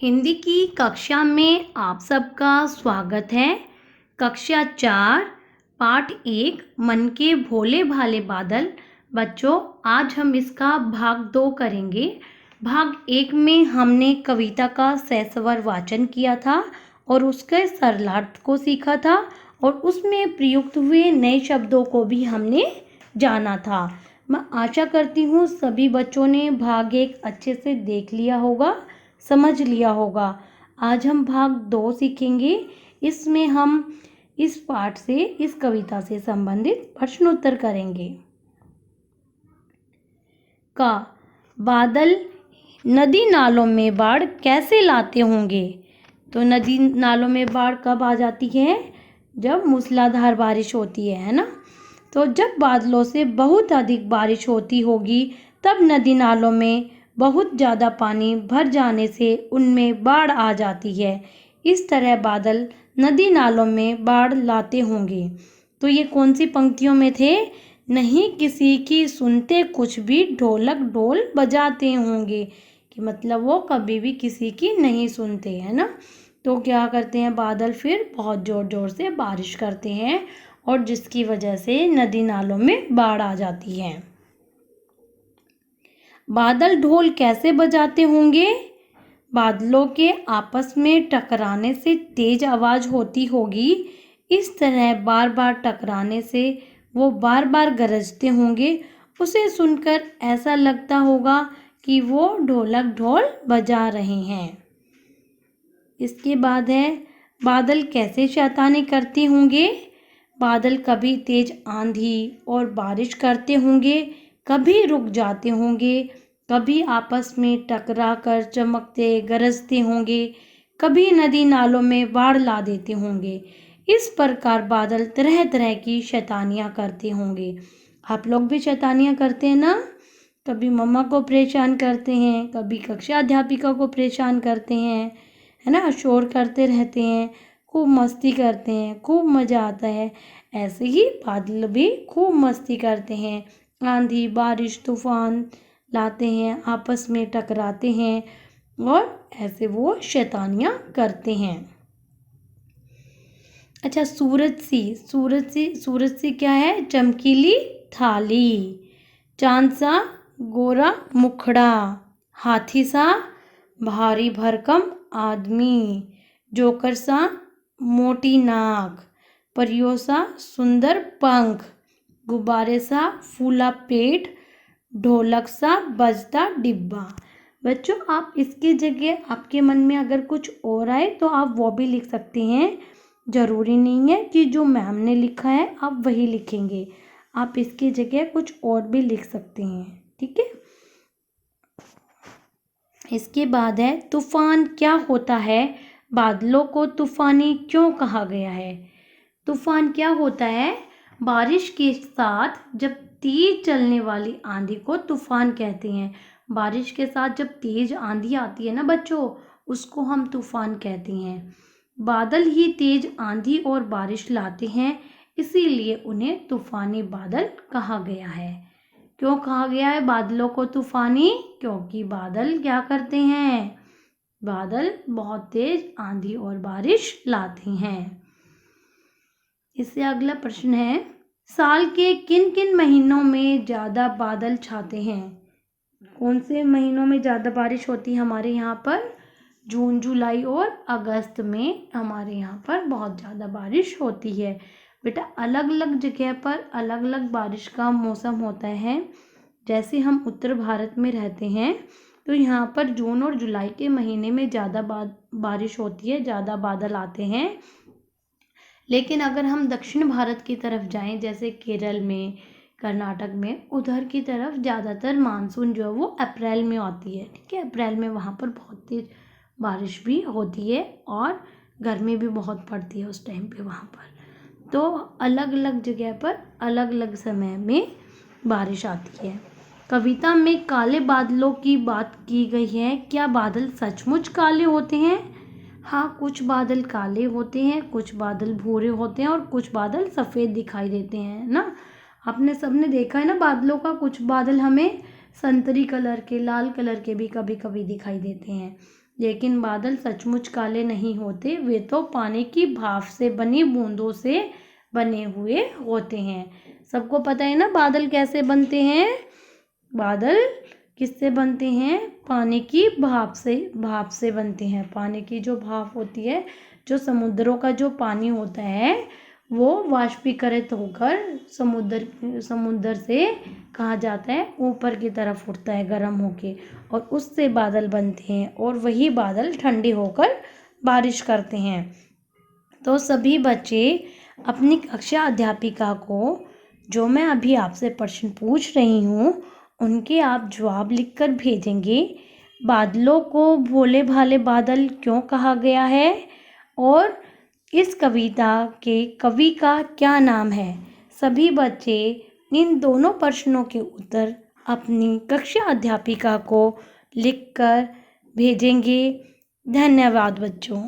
हिंदी की कक्षा में आप सबका स्वागत है। कक्षा 4 पाठ 1 मन के भोले भाले बादल। बच्चों, आज हम इसका भाग 2 करेंगे। भाग 1 में हमने कविता का सहस्वर वाचन किया था और उसके सरलार्थ को सीखा था और उसमें प्रयुक्त हुए नए शब्दों को भी हमने जाना था। मैं आशा करती हूँ सभी बच्चों ने भाग 1 अच्छे से देख लिया होगा, समझ लिया होगा। आज हम भाग 2 सीखेंगे। इसमें हम इस पाठ से, इस कविता से संबंधित प्रश्नोत्तर करेंगे। का बादल नदी नालों में बाढ़ कैसे लाते होंगे? तो नदी नालों में बाढ़ कब आ जाती है? जब मूसलाधार बारिश होती है ना। तो जब बादलों से बहुत अधिक बारिश होती होगी तब नदी नालों में बहुत ज़्यादा पानी भर जाने से उनमें बाढ़ आ जाती है। इस तरह बादल नदी नालों में बाढ़ लाते होंगे। तो ये कौन सी पंक्तियों में थे? नहीं किसी की सुनते कुछ भी ढोलक ढोल बजाते होंगे, कि मतलब वो कभी भी किसी की नहीं सुनते, है ना। तो क्या करते हैं बादल? फिर बहुत ज़ोर ज़ोर से बारिश करते हैं और जिसकी वजह से नदी नालों में बाढ़ आ जाती है। बादल ढोल कैसे बजाते होंगे? बादलों के आपस में टकराने से तेज आवाज़ होती होगी। इस तरह बार बार टकराने से वो बार बार गरजते होंगे। उसे सुनकर ऐसा लगता होगा कि वो ढोलक ढोल बजा रहे हैं। इसके बाद है बादल कैसे शैतानी करते होंगे? बादल कभी तेज आंधी और बारिश करते होंगे, कभी रुक जाते होंगे, कभी आपस में टकरा कर चमकते गरजते होंगे, कभी नदी नालों में बाढ़ ला देते होंगे। इस प्रकार बादल तरह तरह की शैतानियाँ करते होंगे। आप लोग भी शैतानियाँ करते हैं ना? कभी मम्मा को परेशान करते हैं, कभी कक्षा अध्यापिका को परेशान करते हैं, है ना। शोर करते रहते हैं, खूब मस्ती करते हैं, खूब मज़ा आता है। ऐसे ही बादल भी खूब मस्ती करते हैं, आंधी बारिश तूफान लाते हैं, आपस में टकराते हैं और ऐसे वो शैतानियाँ करते हैं। अच्छा, सूरज सी क्या है? चमकीली थाली। चांद सा गोरा मुखड़ा, हाथी सा भारी भरकम आदमी, जोकर सा मोटी नाक, परियों सा सुंदर पंख, गुब्बारे सा फूला पेट, ढोलक सा बजता डिब्बा। बच्चों, आप इसकी जगह आपके मन में अगर कुछ और आए तो आप वो भी लिख सकते हैं। ज़रूरी नहीं है कि जो मैम ने लिखा है आप वही लिखेंगे, आप इसकी जगह कुछ और भी लिख सकते हैं, ठीक है। इसके बाद है तूफान क्या होता है? बादलों को तूफानी क्यों कहा गया है? तूफान क्या होता है? बारिश के साथ जब तेज चलने वाली आंधी को तूफान कहते हैं। बारिश के साथ जब तेज आंधी आती है ना बच्चों, उसको हम तूफान कहते हैं। बादल ही तेज आंधी और बारिश लाते हैं, इसीलिए उन्हें तूफानी बादल कहा गया है। क्यों कहा गया है बादलों को तूफानी? क्योंकि बादल क्या करते हैं? बादल बहुत तेज आंधी और बारिश लाते हैं। इससे अगला प्रश्न है, साल के किन किन महीनों में ज़्यादा बादल छाते हैं? कौन से महीनों में ज़्यादा बारिश होती है हमारे यहाँ पर? जून जुलाई और अगस्त में हमारे यहाँ पर बहुत ज़्यादा बारिश होती है। बेटा, अलग अलग जगह पर अलग अलग बारिश का मौसम होता है। जैसे हम उत्तर भारत में रहते हैं तो यहाँ पर जून और जुलाई के महीने में ज़्यादा बारिश होती है, ज़्यादा बादल आते हैं। लेकिन अगर हम दक्षिण भारत की तरफ जाएं, जैसे केरल में, कर्नाटक में, उधर की तरफ ज़्यादातर मानसून जो है वो अप्रैल में आती है, ठीक है। अप्रैल में वहाँ पर बहुत तेज बारिश भी होती है और गर्मी भी बहुत पड़ती है उस टाइम पे वहाँ पर। तो अलग अलग जगह पर अलग अलग समय में बारिश आती है। कविता में काले बादलों की बात की गई है। क्या बादल सचमुच काले होते हैं? हाँ, कुछ बादल काले होते हैं, कुछ बादल भूरे होते हैं और कुछ बादल सफ़ेद दिखाई देते हैं ना। आपने सबने देखा है ना बादलों का, कुछ बादल हमें संतरी कलर के, लाल कलर के भी कभी कभी दिखाई देते हैं। लेकिन बादल सचमुच काले नहीं होते, वे तो पानी की भाप से बनी बूंदों से बने हुए होते हैं। सबको पता है ना बादल कैसे बनते हैं? बादल किससे बनते हैं? पानी की भाप से बनते हैं। पानी की जो भाप होती है, जो समुद्रों का जो पानी होता है, वो वाष्पीकृत होकर समुद्र से कहा जाता है ऊपर की तरफ उठता है गर्म होके, और उससे बादल बनते हैं, और वही बादल ठंडे होकर बारिश करते हैं। तो सभी बच्चे अपनी कक्षा अध्यापिका को जो मैं अभी आपसे प्रश्न पूछ रही हूँ, उनके आप जवाब लिखकर भेजेंगे। बादलों को भोले भाले बादल क्यों कहा गया है, और इस कविता के कवि का क्या नाम है? सभी बच्चे इन दोनों प्रश्नों के उत्तर अपनी कक्षा अध्यापिका को लिखकर भेजेंगे। धन्यवाद बच्चों।